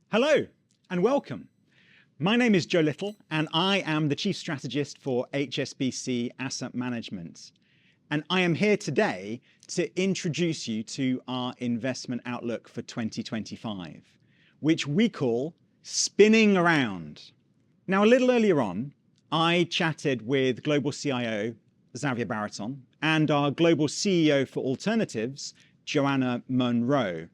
Hello and welcome. My name is Joe Little and I am the Chief Strategist for HSBC Asset Management. And I am here today to introduce you to our investment outlook for 2025, which we call Spinning Around. Now, a little earlier on, I chatted with Global CIO Xavier Baraton and our Global CEO for Alternatives, Joanna Monroe.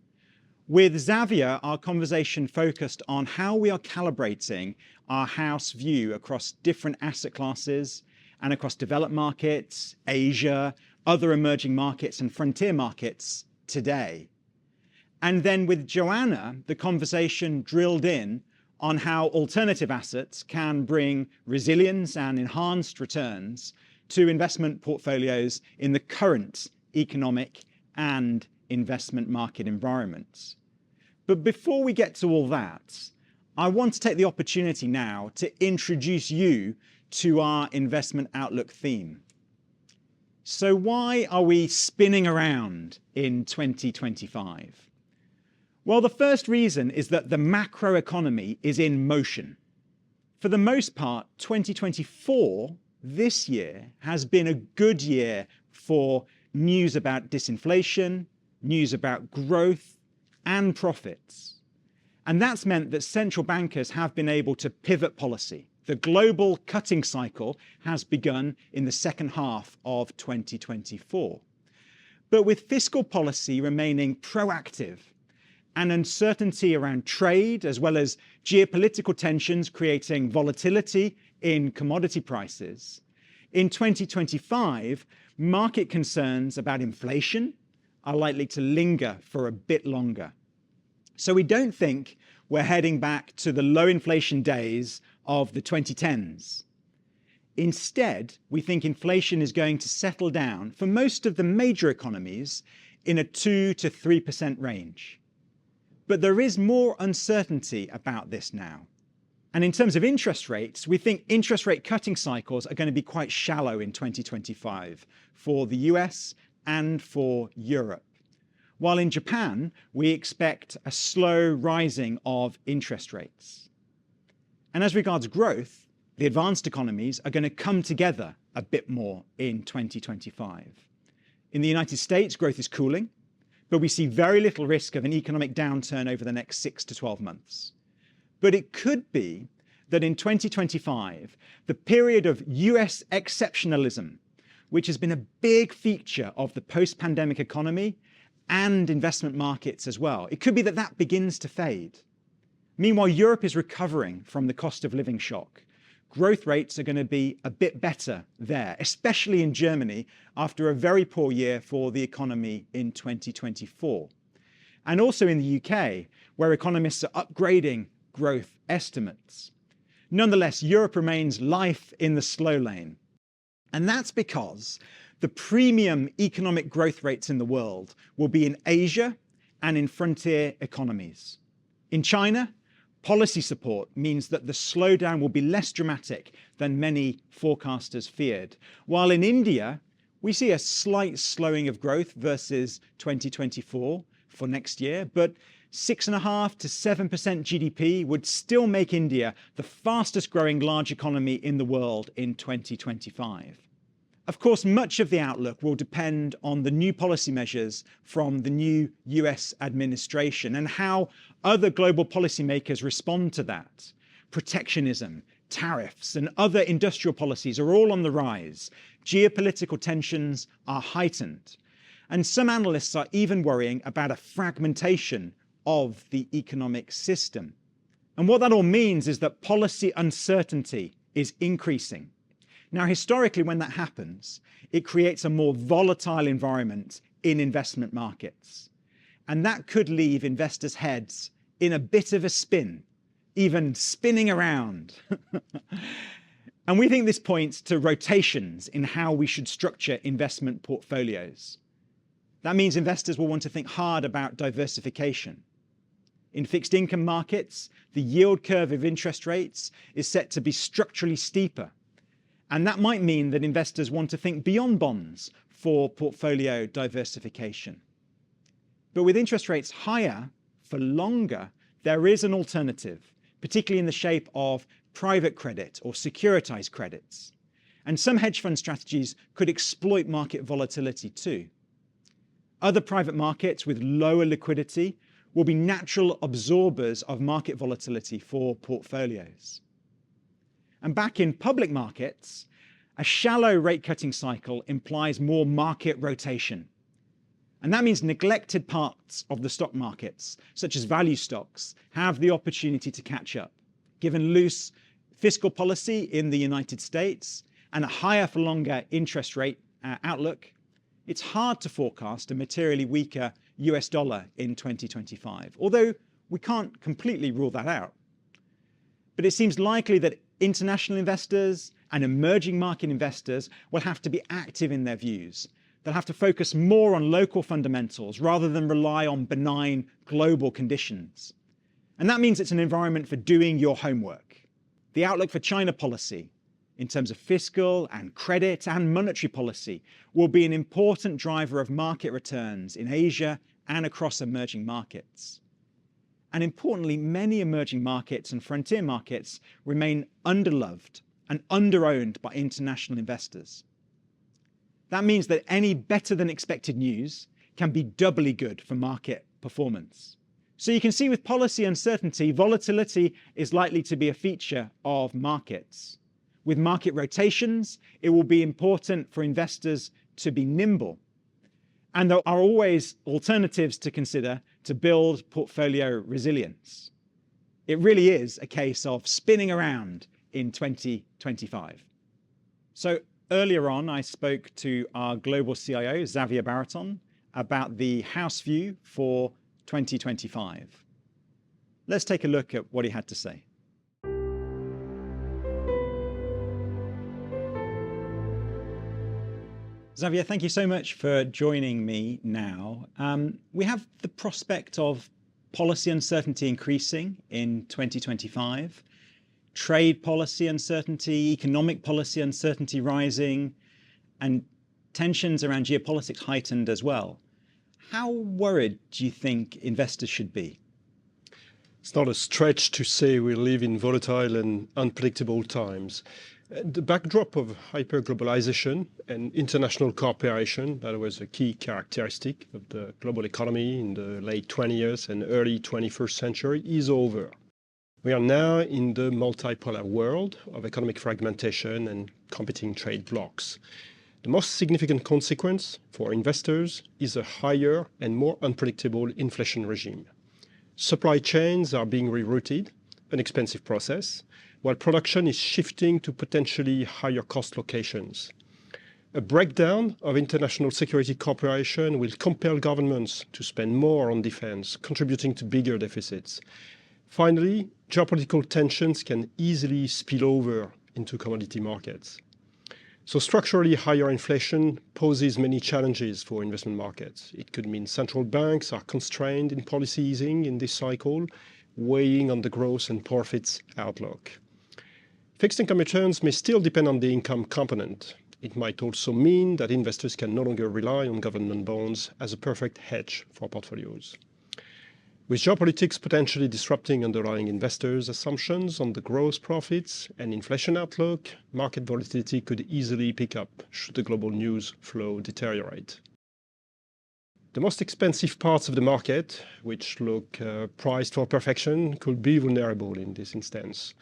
With Xavier, our conversation focused on how we are calibrating our house view across different asset classes and across developed markets, Asia, other emerging markets and frontier markets today. And then with Joanna, the conversation drilled in on how alternative assets can bring resilience and enhanced returns to investment portfolios in the current economic and investment market environments. But before we get to all that, I want to take the opportunity now to introduce you to our investment outlook theme. So why are we spinning around in 2025? Well, the first reason is that the macroeconomy is in motion. For the most part, 2024, this year, has been a good year for news about disinflation, news about growth and profits. And that's meant that central bankers have been able to pivot policy. The global cutting cycle has begun in the second half of 2024. But with fiscal policy remaining proactive and uncertainty around trade, as well as geopolitical tensions creating volatility in commodity prices, in 2025, market concerns about inflation are likely to linger for a bit longer. So we don't think we're heading back to the low inflation days of the 2010s. Instead, we think inflation is going to settle down for most of the major economies in a 2 to 3% range. But there is more uncertainty about this now. And in terms of interest rates, we think interest rate cutting cycles are going to be quite shallow in 2025 for the US and for Europe. While in Japan, we expect a slow rising of interest rates. And as regards growth, the advanced economies are going to come together a bit more in 2025. In the United States, growth is cooling, but we see very little risk of an economic downturn over the next 6 to 12 months. But it could be that in 2025, the period of US exceptionalism, which has been a big feature of the post-pandemic economy and investment markets as well, it could be that that begins to fade. Meanwhile, Europe is recovering from the cost of living shock. Growth rates are going to be a bit better there, especially in Germany, after a very poor year for the economy in 2024. And also in the UK, where economists are upgrading growth estimates. Nonetheless, Europe remains life in the slow lane. And that's because the premium economic growth rates in the world will be in Asia and in frontier economies. In China, policy support means that the slowdown will be less dramatic than many forecasters feared. While in India, we see a slight slowing of growth versus 2024 for next year, but 6.5% to 7% GDP would still make India the fastest growing large economy in the world in 2025. Of course, much of the outlook will depend on the new policy measures from the new US administration and how other global policymakers respond to that. Protectionism, tariffs, and other industrial policies are all on the rise. Geopolitical tensions are heightened. And some analysts are even worrying about a fragmentation of the economic system. And what that all means is that policy uncertainty is increasing. Now, historically, when that happens, it creates a more volatile environment in investment markets. And that could leave investors' heads in a bit of a spin, even spinning around. And we think this points to rotations in how we should structure investment portfolios. That means investors will want to think hard about diversification. In fixed income markets, the yield curve of interest rates is set to be structurally steeper. And that might mean that investors want to think beyond bonds for portfolio diversification. But with interest rates higher for longer, there is an alternative, particularly in the shape of private credit or securitized credits. And some hedge fund strategies could exploit market volatility too. Other private markets with lower liquidity will be natural absorbers of market volatility for portfolios. And back in public markets, a shallow rate cutting cycle implies more market rotation. And that means neglected parts of the stock markets, such as value stocks, have the opportunity to catch up. Given loose fiscal policy in the United States and a higher for longer interest rate outlook, it's hard to forecast a materially weaker US dollar in 2025, although we can't completely rule that out. But it seems likely that international investors and emerging market investors will have to be active in their views. They'll have to focus more on local fundamentals rather than rely on benign global conditions. And that means it's an environment for doing your homework. The outlook for China policy, in terms of fiscal and credit and monetary policy, will be an important driver of market returns in Asia and across emerging markets. And importantly, many emerging markets and frontier markets remain underloved and underowned by international investors. That means that any better than expected news can be doubly good for market performance. So you can see with policy uncertainty, volatility is likely to be a feature of markets. With market rotations, it will be important for investors to be nimble. And there are always alternatives to consider to build portfolio resilience. It really is a case of spinning around in 2025. So earlier on, I spoke to our global CIO, Xavier Baraton, about the house view for 2025. Let's take a look at what he had to say. Xavier, thank you so much for joining me now. We have the prospect of policy uncertainty increasing in 2025, trade policy uncertainty, economic policy uncertainty rising, and tensions around geopolitics heightened as well. How worried do you think investors should be? It's not a stretch to say we live in volatile and unpredictable times. The backdrop of hyperglobalization and international cooperation, that was a key characteristic of the global economy in the late 20th and early 21st century, is over. We are now in the multipolar world of economic fragmentation and competing trade blocs. The most significant consequence for investors is a higher and more unpredictable inflation regime. Supply chains are being rerouted, an expensive process, while production is shifting to potentially higher cost locations. A breakdown of international security cooperation will compel governments to spend more on defense, contributing to bigger deficits. Finally, geopolitical tensions can easily spill over into commodity markets. So structurally higher inflation poses many challenges for investment markets. It could mean central banks are constrained in policy easing in this cycle, weighing on the growth and profits outlook. Fixed income returns may still depend on the income component. It might also mean that investors can no longer rely on government bonds as a perfect hedge for portfolios. With geopolitics potentially disrupting underlying investors' assumptions on the growth profits and inflation outlook, market volatility could easily pick up should the global news flow deteriorate. The most expensive parts of the market, which look priced for perfection, could be vulnerable in this instance.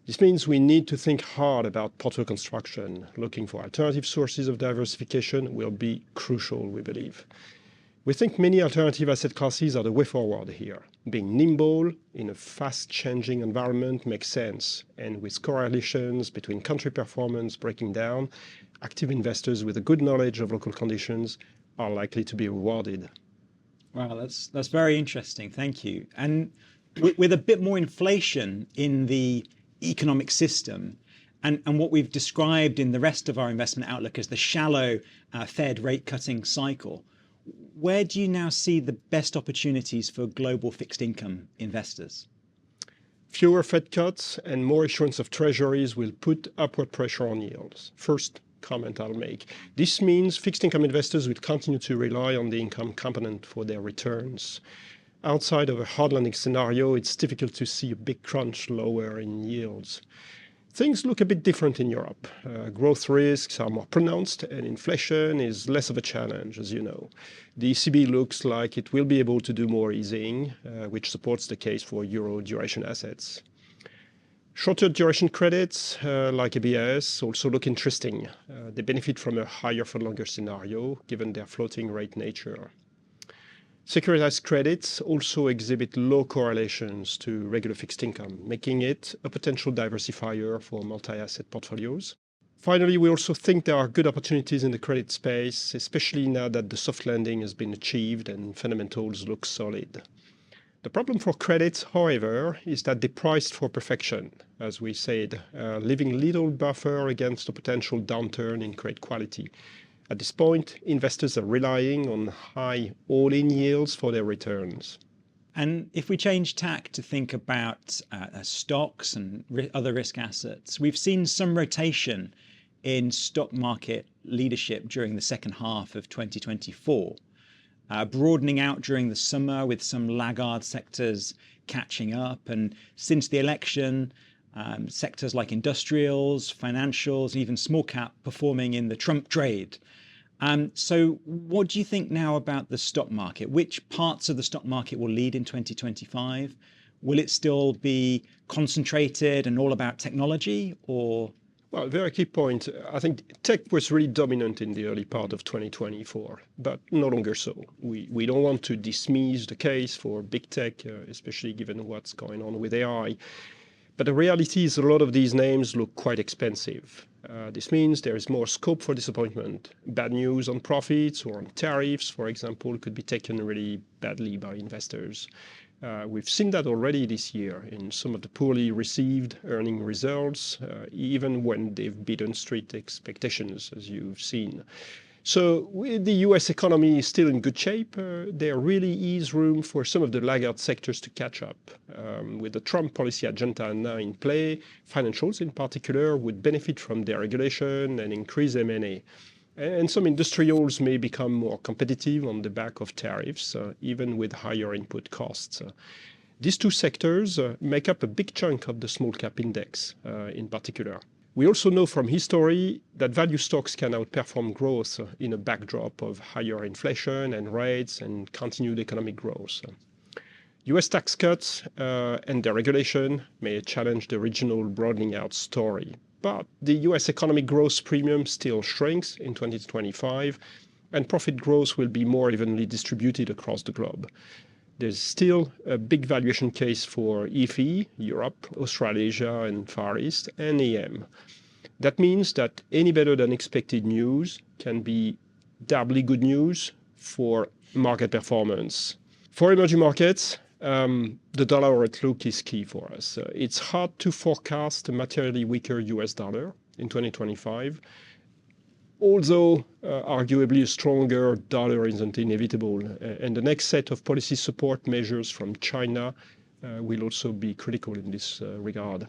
This means we need to think hard about portfolio construction. Looking for alternative sources of diversification will be crucial, we believe. We think many alternative asset classes are the way forward here. Being nimble in a fast-changing environment makes sense, and with correlations between country performance breaking down, active investors with a good knowledge of local conditions are likely to be rewarded. Wow, that's very interesting. Thank you. And with a bit more inflation in the economic system, and what we've described in the rest of our investment outlook as the shallow Fed rate cutting cycle, where do you now see the best opportunities for global fixed income investors? Fewer Fed cuts and more issuance of treasuries will put upward pressure on yields. First comment I'll make. This means fixed income investors will continue to rely on the income component for their returns. outside of a hard landing scenario, it's difficult to see a big crunch lower in yields. Things look a bit different in Europe. Growth risks are more pronounced and inflation is less of a challenge, as you know. The ECB looks like it will be able to do more easing, which supports the case for euro duration assets. Shorter duration credits, like ABS, also look interesting. They benefit from a higher for longer scenario, given their floating rate nature. Securitized credits also exhibit low correlations to regular fixed income, making it a potential diversifier for multi-asset portfolios. Finally, we also think there are good opportunities in the credit space, especially now that the soft landing has been achieved and fundamentals look solid. The problem for credits, however, is that they're priced for perfection, as we said, leaving little buffer against a potential downturn in credit quality. At this point, investors are relying on high all-in yields for their returns. And if we change tack to think about stocks and other risk assets, we've seen some rotation in stock market leadership during the second half of 2024, broadening out during the summer with some laggard sectors catching up. And since the election, sectors like industrials, financials, and even small cap performing in the Trump trade. So what do you think now about the stock market? Which parts of the stock market will lead in 2025? Will it still be concentrated and all about technology, or? Well, very key point. I think tech was really dominant in the early part of 2024, but no longer so. We don't want to dismiss the case for big tech, especially given what's going on with AI. But the reality is a lot of these names look quite expensive. This means there is more scope for disappointment. Bad news on profits or on tariffs, for example, could be taken really badly by investors. We've seen that already this year in some of the poorly received earning results, even when they've beaten street expectations, as you've seen. So the US economy is still in good shape. There really is room for some of the laggard sectors to catch up. With the Trump policy agenda now in play, financials in particular would benefit from deregulation and increased M&A. And some industrials may become more competitive on the back of tariffs, even with higher input costs. These two sectors make up a big chunk of the small cap index in particular. We also know from history that value stocks can outperform growth in a backdrop of higher inflation and rates and continued economic growth. US tax cuts and deregulation may challenge the regional broadening out story, but the US economic growth premium still shrinks in 2025, and profit growth will be more evenly distributed across the globe. There's still a big valuation case for EFE, Europe, Australasia, and Far East, and EM. That means that any better than expected news can be doubly good news for market performance. For emerging markets, the dollar outlook is key for us. It's hard to forecast a materially weaker US dollar in 2025. Although arguably a stronger dollar isn't inevitable, and the next set of policy support measures from China will also be critical in this regard.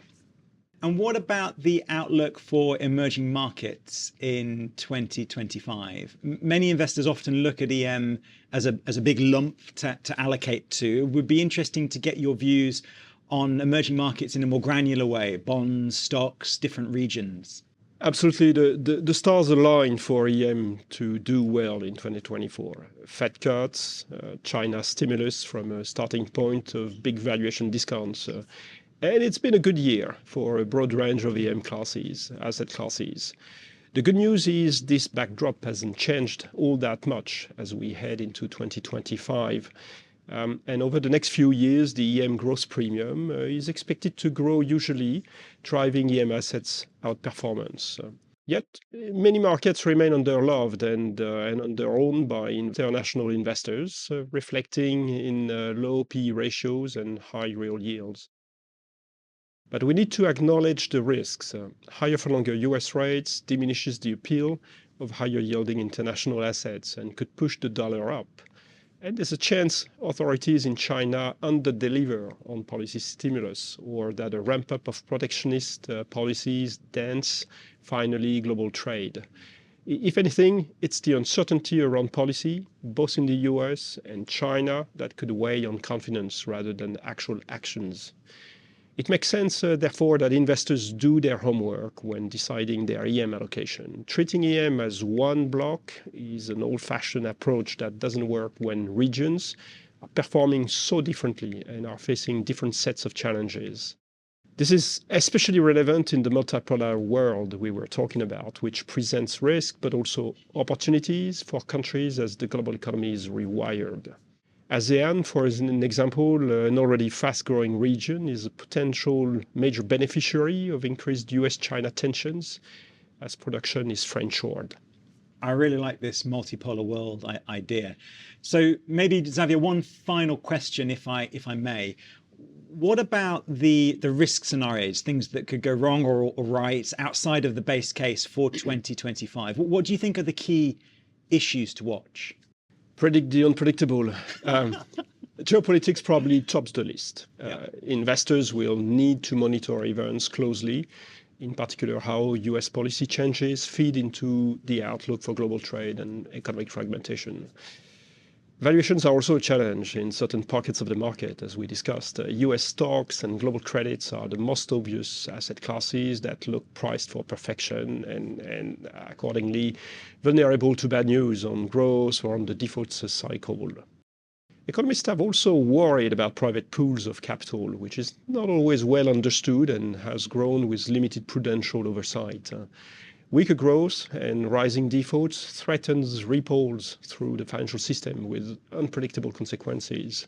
And what about the outlook for emerging markets in 2025? Many investors often look at EM as a big lump to allocate to. It would be interesting to get your views on emerging markets in a more granular way, bonds, stocks, different regions. Absolutely. The stars align for EM to do well in 2024. Fed cuts, China stimulus from a starting point of big valuation discounts. And it's been a good year for a broad range of EM classes, asset classes. The good news is this backdrop hasn't changed all that much as we head into 2025. And over the next few years, the EM growth premium is expected to grow, usually driving EM assets outperformance. Yet, many markets remain underloved and underowned by international investors, reflecting in low PE ratios and high real yields. But we need to acknowledge the risks. Higher for longer US rates diminishes the appeal of higher yielding international assets and could push the dollar up. And there's a chance authorities in China under-deliver on policy stimulus, or that a ramp-up of protectionist policies dents finally global trade. If anything, it's the uncertainty around policy, both in the US and China, that could weigh on confidence rather than actual actions. It makes sense, therefore, that investors do their homework when deciding their EM allocation. Treating EM as one block is an old-fashioned approach that doesn't work when regions are performing so differently and are facing different sets of challenges. This is especially relevant in the multipolar world we were talking about, which presents risk but also opportunities for countries as the global economy is rewired. ASEAN, for an example, an already fast-growing region, is a potential major beneficiary of increased US-China tensions as production is friendshored. I really like this multipolar world idea. So maybe, Xavier, one final question, if I may. What about the risk scenarios, things that could go wrong or right outside of the base case for 2025? What do you think are the key issues to watch? Predict the unpredictable. Geopolitics probably tops the list. Investors will need to monitor events closely, in particular how US policy changes feed into the outlook for global trade and economic fragmentation. Valuations are also a challenge in certain pockets of the market, as we discussed. US stocks and global credits are the most obvious asset classes that look priced for perfection and accordingly vulnerable to bad news on growth or on the default cycle. Economists have also worried about private pools of capital, which is not always well understood and has grown with limited prudential oversight. Weaker growth and rising defaults threatens ripples through the financial system with unpredictable consequences.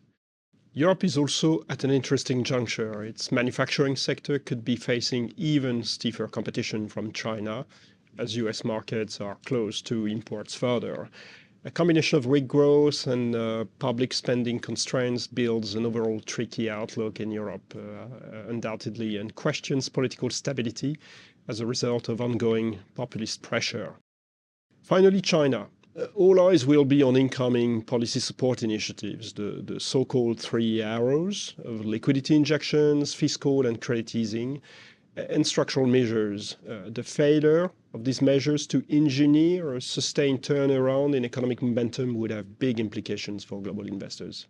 Europe is also at an interesting juncture. Its manufacturing sector could be facing even stiffer competition from China, as US markets are close to imports further. A combination of weak growth and public spending constraints builds an overall tricky outlook in Europe, undoubtedly, and questions political stability as a result of ongoing populist pressure. Finally, China. All eyes will be on incoming policy support initiatives, the so-called three arrows of liquidity injections, fiscal and credit easing, and structural measures. The failure of these measures to engineer a sustained turnaround in economic momentum would have big implications for global investors.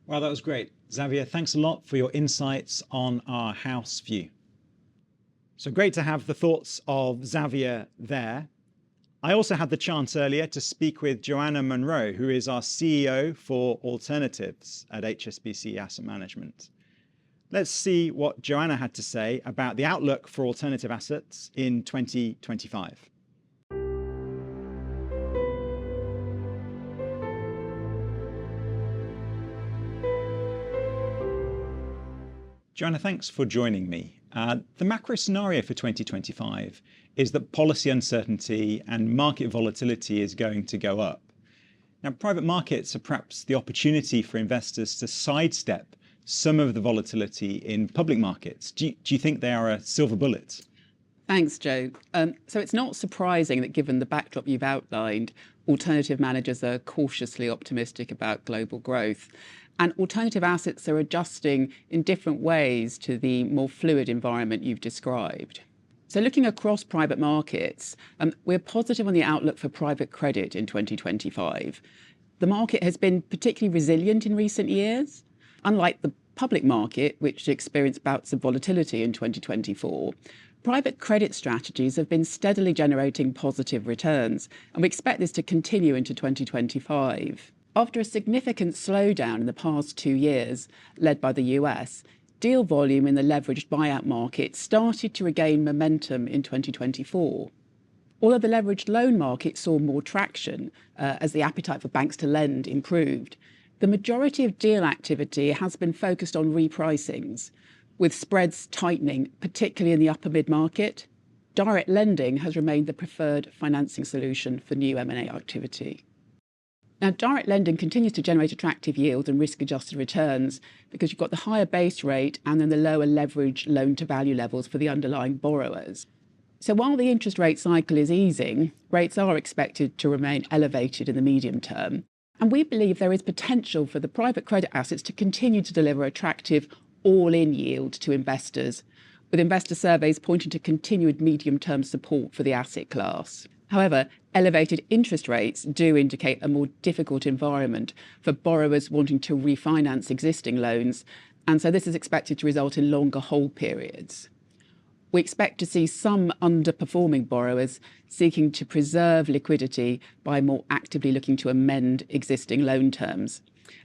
Well, that was great. Xavier, thanks a lot for your insights on our house view. So great to have the thoughts of Xavier there. I also had the chance earlier to speak with Joanna Monroe, who is our CEO for alternatives at HSBC Asset Management. Let's see what Joanna had to say about the outlook for alternative assets in 2025. Joanna, thanks for joining me. The macro scenario for 2025 is that policy uncertainty and market volatility is going to go up. Now, private markets are perhaps the opportunity for investors to sidestep some of the volatility in public markets. Do you think they are a silver bullet? Thanks, Joe. So it's not surprising that given the backdrop you've outlined, alternative managers are cautiously optimistic about global growth. And alternative assets are adjusting in different ways to the more fluid environment you've described. So looking across private markets, we're positive on the outlook for private credit in 2025. The market has been particularly resilient in recent years. Unlike the public market, which experienced bouts of volatility in 2024, private credit strategies have been steadily generating positive returns, and we expect this to continue into 2025. After a significant slowdown in the past 2 years, led by the US, deal volume in the leveraged buyout market started to regain momentum in 2024. Although the leveraged loan market saw more traction as the appetite for banks to lend improved, the majority of deal activity has been focused on repricings, with spreads tightening, particularly in the upper mid-market. Direct lending has remained the preferred financing solution for new M&A activity. Now, direct lending continues to generate attractive yield and risk-adjusted returns because you've got the higher base rate and then the lower leverage loan-to-value levels for the underlying borrowers. So while the interest rate cycle is easing, rates are expected to remain elevated in the medium term. And we believe there is potential for the private credit assets to continue to deliver attractive all-in yield to investors, with investor surveys pointing to continued medium-term support for the asset class. However, elevated interest rates do indicate a more difficult environment for borrowers wanting to refinance existing loans, and so this is expected to result in longer hold periods. We expect to see some underperforming borrowers seeking to preserve liquidity by more actively looking to amend existing loan terms.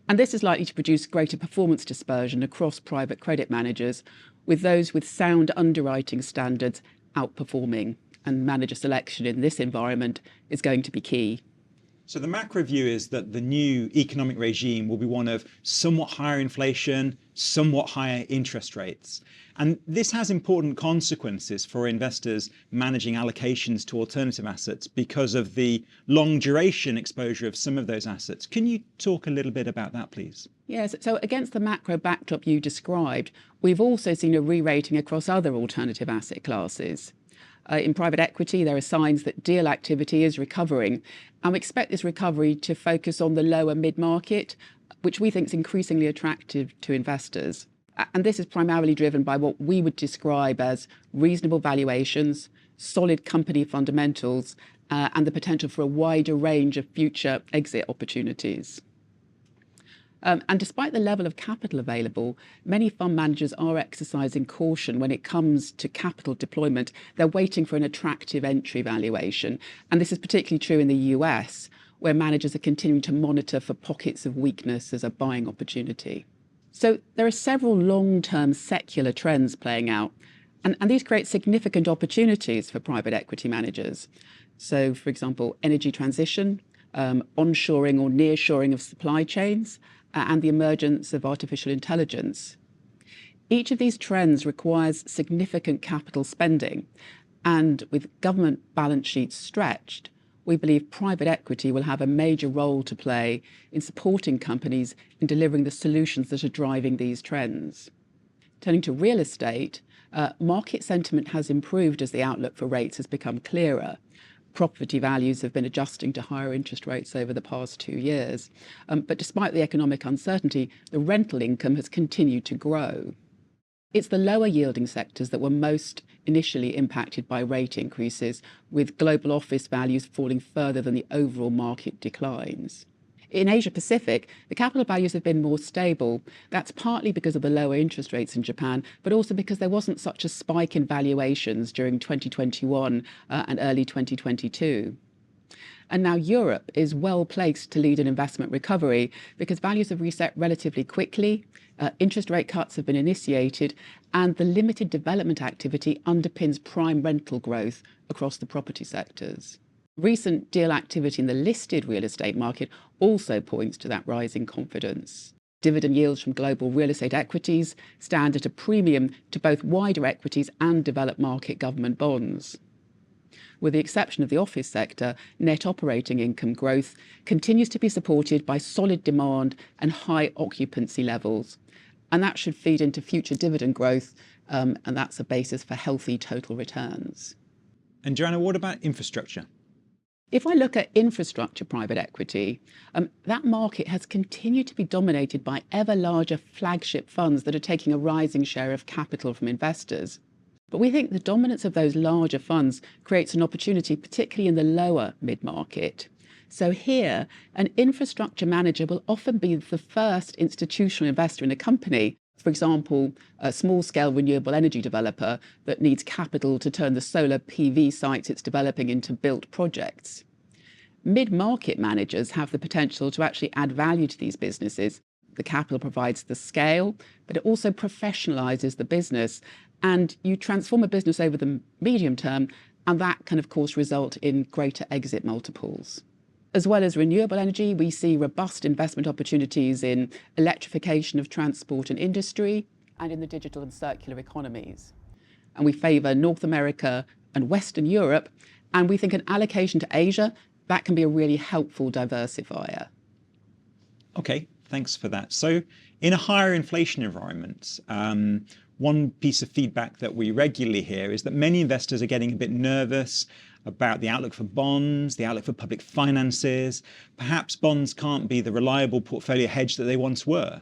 And this is likely to produce greater performance dispersion across private credit managers, with those with sound underwriting standards outperforming. And manager selection in this environment is going to be key. So the macro view is that the new economic regime will be one of somewhat higher inflation, somewhat higher interest rates. And this has important consequences for investors managing allocations to alternative assets because of the long duration exposure of some of those assets. Can you talk a little bit about that, please? Yes, so against the macro backdrop you described, we've also seen a re-rating across other alternative asset classes. In private equity, there are signs that deal activity is recovering, and we expect this recovery to focus on the lower mid-market, which we think is increasingly attractive to investors. And this is primarily driven by what we would describe as reasonable valuations, solid company fundamentals, and the potential for a wider range of future exit opportunities. And despite the level of capital available, many fund managers are exercising caution when it comes to capital deployment. They're waiting for an attractive entry valuation. And this is particularly true in the US, where managers are continuing to monitor for pockets of weakness as a buying opportunity. So there are several long-term secular trends playing out, and these create significant opportunities for private equity managers. So, for example, energy transition, onshoring or nearshoring of supply chains, and the emergence of artificial intelligence. Each of these trends requires significant capital spending, and with government balance sheets stretched, we believe private equity will have a major role to play in supporting companies in delivering the solutions that are driving these trends. Turning to real estate, market sentiment has improved as the outlook for rates has become clearer. Property values have been adjusting to higher interest rates over the past 2 years. But despite the economic uncertainty, the rental income has continued to grow. It's the lower yielding sectors that were most initially impacted by rate increases, with global office values falling further than the overall market declines. In Asia Pacific, the capital values have been more stable. That's partly because of the lower interest rates in Japan, but also because there wasn't such a spike in valuations during 2021 and early 2022. And now Europe is well placed to lead an investment recovery because values have reset relatively quickly, interest rate cuts have been initiated, and the limited development activity underpins prime rental growth across the property sectors. Recent deal activity in the listed real estate market also points to that rising confidence. Dividend yields from global real estate equities stand at a premium to both wider equities and developed market government bonds. With the exception of the office sector, net operating income growth continues to be supported by solid demand and high occupancy levels. And that should feed into future dividend growth, and that's a basis for healthy total returns. And Joanna, what about infrastructure? If I look at infrastructure private equity, that market has continued to be dominated by ever larger flagship funds that are taking a rising share of capital from investors. But we think the dominance of those larger funds creates an opportunity, particularly in the lower mid-market. So here, an infrastructure manager will often be the first institutional investor in a company. For example, a small-scale renewable energy developer that needs capital to turn the solar PV sites it's developing into built projects. Mid-market managers have the potential to actually add value to these businesses. The capital provides the scale, but it also professionalizes the business, and you transform a business over the medium term, and that can, of course, result in greater exit multiples. As well as renewable energy, we see robust investment opportunities in electrification of transport and industry and in the digital and circular economies. And we favour North America and Western Europe, and we think an allocation to Asia, that can be a really helpful diversifier. Okay, thanks for that. So in a higher inflation environment, one piece of feedback that we regularly hear is that many investors are getting a bit nervous about the outlook for bonds, the outlook for public finances. Perhaps bonds can't be the reliable portfolio hedge that they once were.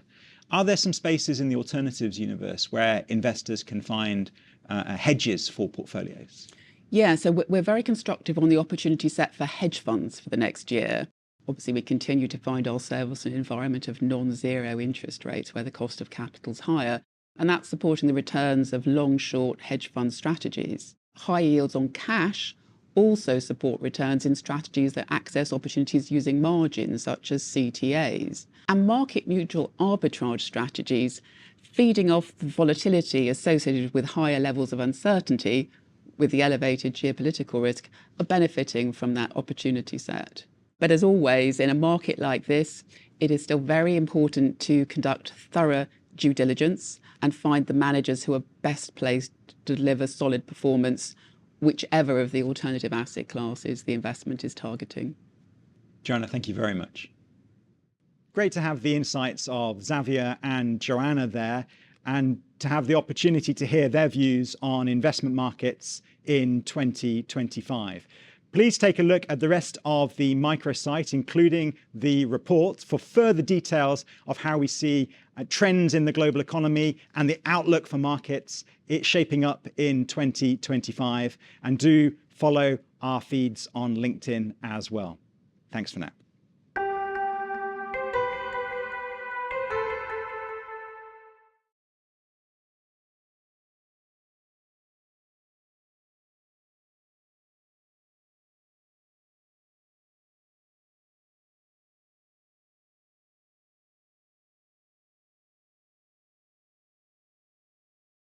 Are there some spaces in the alternatives universe where investors can find hedges for portfolios? Yeah, so we're very constructive on the opportunity set for hedge funds for the next year. Obviously, we continue to find ourselves in an environment of non-zero interest rates where the cost of capital is higher, and that's supporting the returns of long-short hedge fund strategies. High yields on cash also support returns in strategies that access opportunities using margins, such as CTAs. And market-neutral arbitrage strategies, feeding off the volatility associated with higher levels of uncertainty, with the elevated geopolitical risk, are benefiting from that opportunity set. But as always, in a market like this, it is still very important to conduct thorough due diligence and find the managers who are best placed to deliver solid performance, whichever of the alternative asset classes the investment is targeting. Joanna, thank you very much. Great to have the insights of Xavier and Joanna there, and to have the opportunity to hear their views on investment markets in 2025. Please take a look at the rest of the microsite, including the report, for further details of how we see trends in the global economy and the outlook for markets it's shaping up in 2025. And do follow our feeds on LinkedIn as well. Thanks for now.